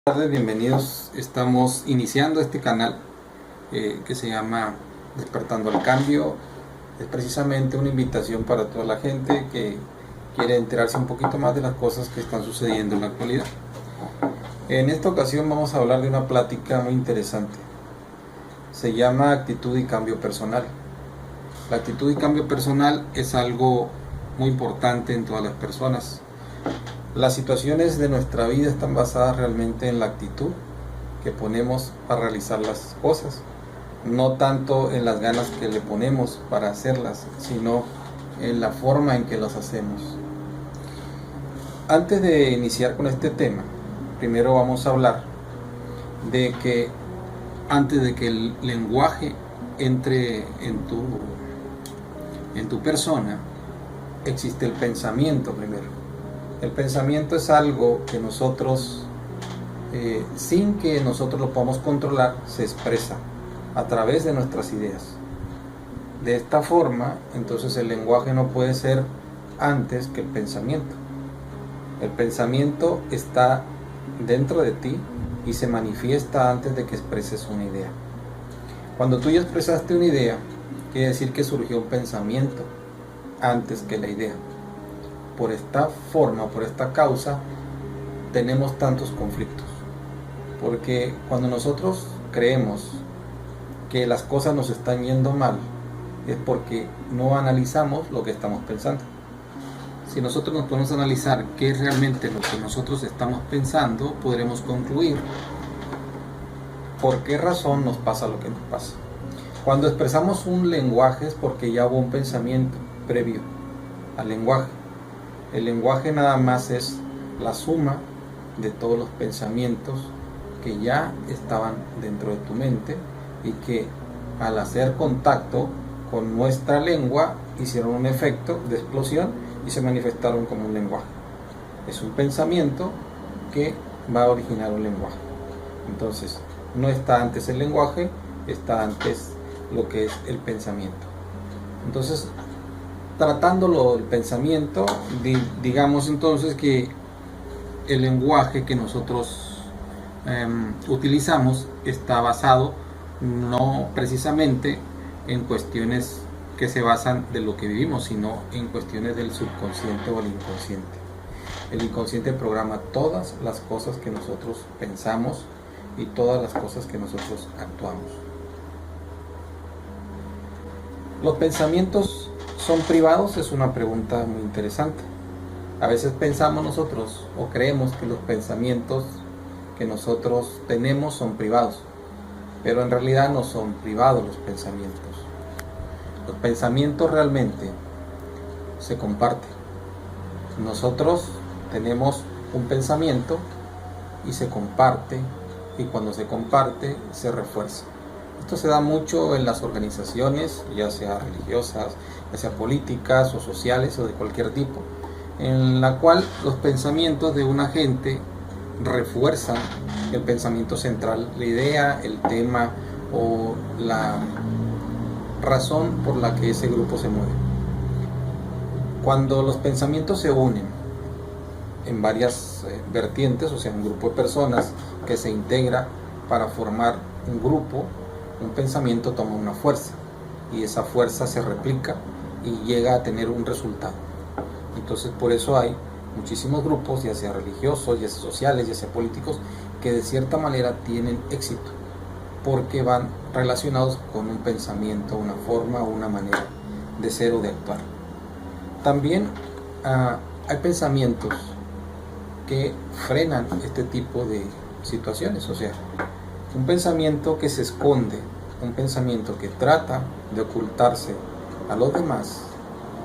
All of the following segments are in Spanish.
Buenas tardes, bienvenidos. Estamos iniciando este canal que se llama Despertando al Cambio. Es precisamente una invitación para toda la gente que quiere enterarse un poquito más de las cosas que están sucediendo en la actualidad. En esta ocasión vamos a hablar de una plática muy interesante. Se llama actitud y cambio personal. La actitud y cambio personal es algo muy importante en todas las personas. Las situaciones de nuestra vida están basadas realmente en la actitud que ponemos para realizar las cosas, no tanto en las ganas que le ponemos para hacerlas, sino en la forma en que las hacemos. Antes de iniciar con este tema, primero vamos a hablar de que antes de que el lenguaje entre en tu persona, existe el pensamiento primero. El pensamiento es algo que nosotros, sin que nosotros lo podamos controlar, se expresa a través de nuestras ideas. De esta forma, entonces el lenguaje no puede ser antes que el pensamiento. El pensamiento está dentro de ti y se manifiesta antes de que expreses una idea. Cuando tú ya expresaste una idea, quiere decir que surgió un pensamiento antes que la idea. Por esta forma, por esta causa, tenemos tantos conflictos. Porque cuando nosotros creemos que las cosas nos están yendo mal, es porque no analizamos lo que estamos pensando. Si nosotros nos podemos analizar qué es realmente lo que nosotros estamos pensando, podremos concluir por qué razón nos pasa lo que nos pasa. Cuando expresamos un lenguaje es porque ya hubo un pensamiento previo al lenguaje. El lenguaje nada más es la suma de todos los pensamientos que ya estaban dentro de tu mente y que al hacer contacto con nuestra lengua hicieron un efecto de explosión y se manifestaron como un lenguaje. Es un pensamiento que va a originar un lenguaje. Entonces, no está antes el lenguaje, está antes lo que es el pensamiento. Entonces, tratándolo del pensamiento, digamos entonces que el lenguaje que nosotros utilizamos está basado no precisamente en cuestiones que se basan de lo que vivimos, sino en cuestiones del subconsciente o el inconsciente. El inconsciente programa todas las cosas que nosotros pensamos y todas las cosas que nosotros actuamos. Los pensamientos ¿son privados? Es una pregunta muy interesante. A veces pensamos nosotros o creemos que los pensamientos que nosotros tenemos son privados, pero en realidad no son privados los pensamientos. Los pensamientos realmente se comparten. Nosotros tenemos un pensamiento y se comparte, y cuando se comparte se refuerza. Esto se da mucho en las organizaciones, ya sea religiosas, ya sea políticas o sociales o de cualquier tipo, en la cual los pensamientos de una gente refuerzan el pensamiento central, la idea, el tema o la razón por la que ese grupo se mueve. Cuando los pensamientos se unen en varias vertientes, o sea, un grupo de personas que se integra para formar un grupo, un pensamiento toma una fuerza y esa fuerza se replica y llega a tener un resultado. Entonces por eso hay muchísimos grupos, ya sea religiosos, ya sea sociales, ya sea políticos, que de cierta manera tienen éxito porque van relacionados con un pensamiento, una forma o una manera de ser o de actuar. También hay pensamientos que frenan este tipo de situaciones, o sea, un pensamiento que se esconde, un pensamiento que trata de ocultarse a los demás,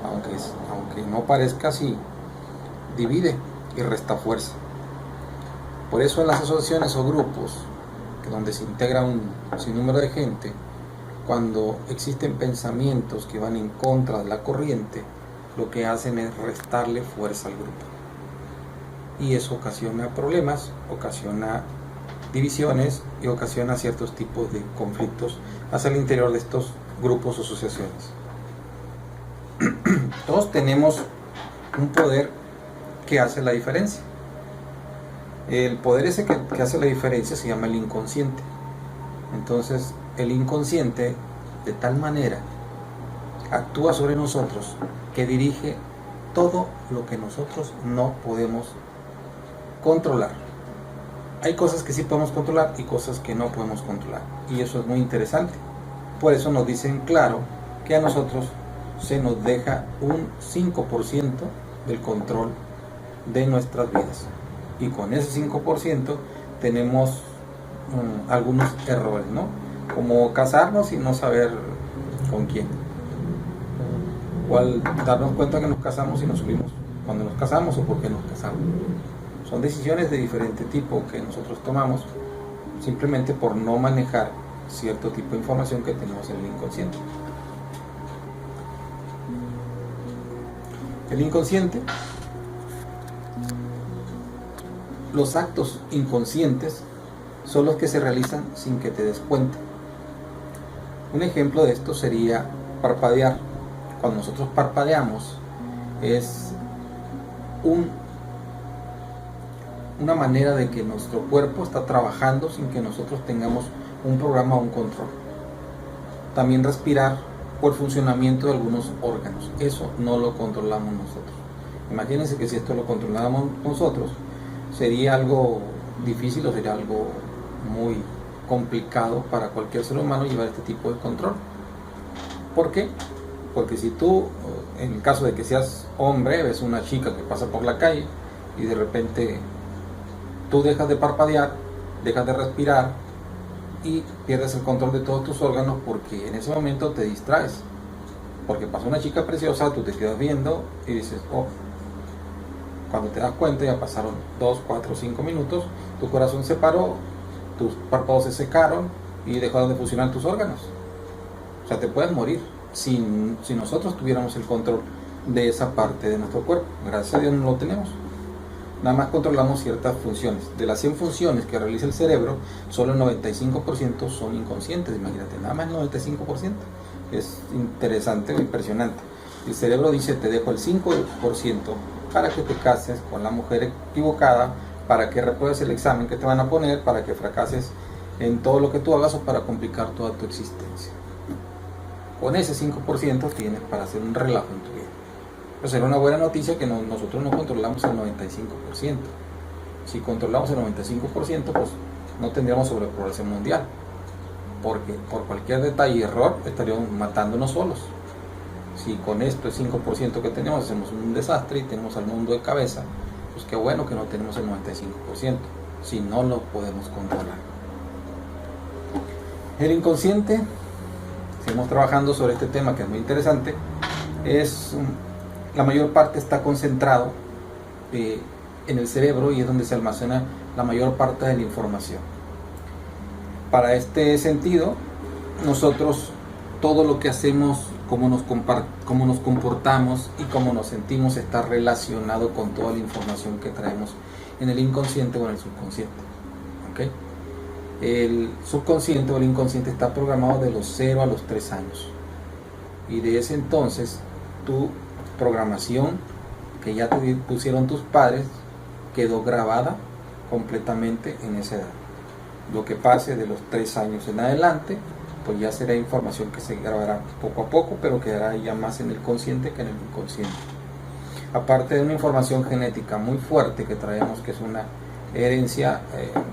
aunque no parezca así, divide y resta fuerza. Por eso en las asociaciones o grupos donde se integra un sinnúmero de gente, cuando existen pensamientos que van en contra de la corriente, lo que hacen es restarle fuerza al grupo. Y eso ocasiona problemas, ocasiona divisiones y ocasiona ciertos tipos de conflictos hacia el interior de estos grupos o asociaciones. Todos tenemos un poder que hace la diferencia. El poder ese que hace la diferencia se llama el inconsciente. Entonces, el inconsciente de tal manera actúa sobre nosotros que dirige todo lo que nosotros no podemos controlar. Hay cosas que sí podemos controlar y cosas que no podemos controlar, y eso es muy interesante. Por eso nos dicen claro que a nosotros se nos deja un 5% del control de nuestras vidas, y con ese 5% tenemos algunos errores, ¿no? Como casarnos y no saber con quién, o al darnos cuenta que nos casamos y nos subimos cuando nos casamos o por qué nos casamos. Son decisiones de diferente tipo que nosotros tomamos simplemente por no manejar cierto tipo de información que tenemos en el inconsciente. El inconsciente, los actos inconscientes son los que se realizan sin que te des cuenta. Un ejemplo de esto sería parpadear. Cuando nosotros parpadeamos es una manera de que nuestro cuerpo está trabajando sin que nosotros tengamos un programa o un control. También respirar por funcionamiento de algunos órganos. Eso no lo controlamos nosotros. Imagínense que si esto lo controláramos nosotros, sería algo difícil o sería algo muy complicado para cualquier ser humano llevar este tipo de control. ¿Por qué? Porque si tú, en el caso de que seas hombre, ves una chica que pasa por la calle y de repente tú dejas de parpadear, dejas de respirar y pierdes el control de todos tus órganos, porque en ese momento te distraes. Porque pasó una chica preciosa, tú te quedas viendo y dices, oh, cuando te das cuenta ya pasaron 2, 4, 5 minutos, tu corazón se paró, tus párpados se secaron y dejaron de funcionar tus órganos. O sea, te puedes morir si nosotros tuviéramos el control de esa parte de nuestro cuerpo. Gracias a Dios no lo tenemos. Nada más controlamos ciertas funciones. De las 100 funciones que realiza el cerebro, solo el 95% son inconscientes. Imagínate, nada más el 95%. Es interesante o impresionante. El cerebro dice, te dejo el 5% para que te cases con la mujer equivocada, para que repruebes el examen que te van a poner, para que fracases en todo lo que tú hagas o para complicar toda tu existencia. Con ese 5% tienes para hacer un relajo en tu vida. Pues será una buena noticia que nosotros no controlamos el 95%. Si controlamos el 95%, pues no tendríamos sobrepoblación mundial, porque por cualquier detalle y error estaríamos matándonos solos. Si con esto el 5% que tenemos hacemos un desastre y tenemos al mundo de cabeza, pues qué bueno que no tenemos el 95%, si no lo podemos controlar. El inconsciente, seguimos trabajando sobre este tema que es muy interesante, la mayor parte está concentrado en el cerebro y es donde se almacena la mayor parte de la información. Para este sentido, nosotros todo lo que hacemos, cómo nos comportamos y cómo nos sentimos está relacionado con toda la información que traemos en el inconsciente o en el subconsciente. ¿Okay? El subconsciente o el inconsciente está programado de los 0 a los 3 años. Y de ese entonces, tu programación que ya te pusieron tus padres quedó grabada completamente en esa edad. Lo que pase de los 3 años en adelante, pues ya será información que se grabará poco a poco, pero quedará ya más en el consciente que en el inconsciente. Aparte de una información genética muy fuerte que traemos, que es una herencia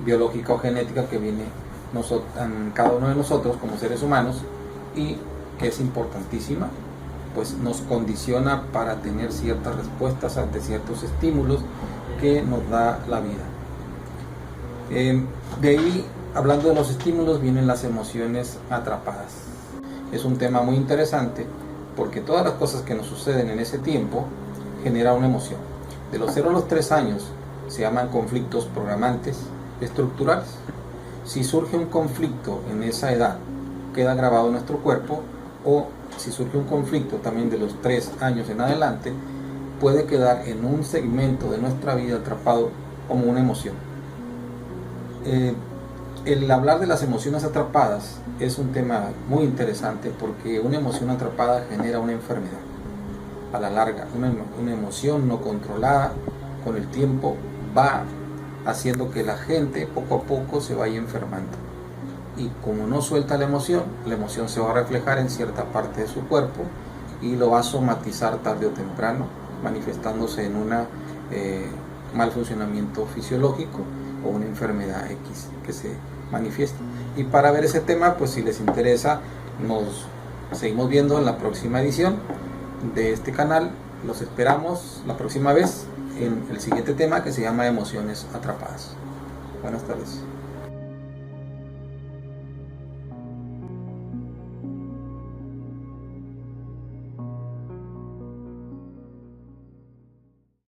biológica o genética que viene en cada uno de nosotros como seres humanos y que es importantísima, pues nos condiciona para tener ciertas respuestas ante ciertos estímulos que nos da la vida. De ahí, hablando de los estímulos, vienen las emociones atrapadas. Es un tema muy interesante porque todas las cosas que nos suceden en ese tiempo generan una emoción. De los 0 a los 3 años se llaman conflictos programantes estructurales. Si surge un conflicto en esa edad, queda grabado en nuestro cuerpo, o si surge un conflicto también de los 3 años en adelante, puede quedar en un segmento de nuestra vida atrapado como una emoción. El hablar de las emociones atrapadas es un tema muy interesante porque una emoción atrapada genera una enfermedad. A la larga, una emoción no controlada con el tiempo va haciendo que la gente poco a poco se vaya enfermando. Y como no suelta la emoción se va a reflejar en cierta parte de su cuerpo y lo va a somatizar tarde o temprano, manifestándose en un mal funcionamiento fisiológico o una enfermedad X que se manifiesta. Y para ver ese tema, pues si les interesa, nos seguimos viendo en la próxima edición de este canal. Los esperamos la próxima vez en el siguiente tema, que se llama emociones atrapadas. Buenas tardes.